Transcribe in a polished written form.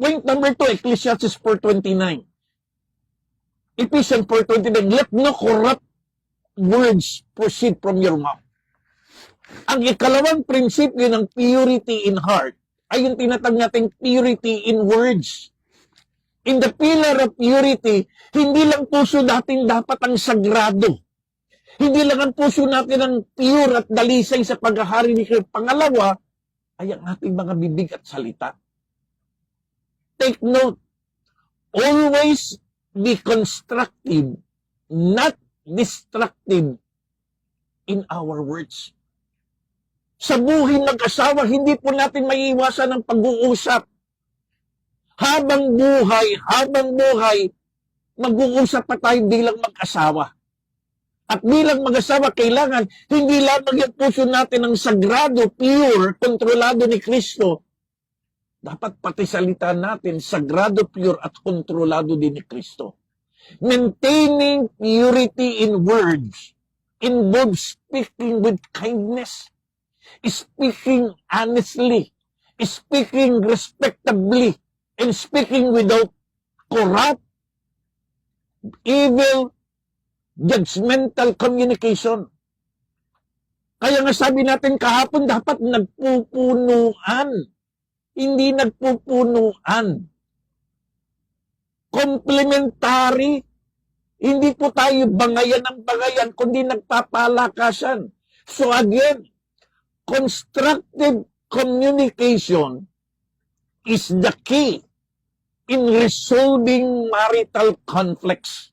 Point number 2, Ecclesiastes 4:29. Ephesians 4:29, let no corrupt words proceed from your mouth. Ang ikalawang prinsipyo ng purity in heart ay yung tinatag nating purity in words. In the pillar of purity, hindi lang puso natin dapat ang sagrado. Hindi lang ang puso natin ang pure at dalisay sa paghahari ni Kristo. Pangalawa, ay ang ating mga bibig at salita. Take note, always be constructive, not destructive in our words. Sa buhay ng asawa, hindi po natin maiiwasan ang pag-uusap. Habang buhay, mag-uusap pa tayo bilang mag-asawa. At bilang mag-asawa, kailangan hindi lamang yung puso natin ang sagrado, pure, kontrolado ni Kristo. Dapat pati salita natin, sagrado, pure, at kontrolado din ni Kristo. Maintaining purity in words involves speaking with kindness, speaking honestly, speaking respectably, and speaking without corrupt, evil, judgmental communication. Kaya nga sabi natin kahapon, dapat nagpupunuan, hindi nagpupunuan. Complementary, hindi po tayo bangayan ng bangayan, kundi nagpapalakasan. So again, constructive communication is the key in resolving marital conflicts.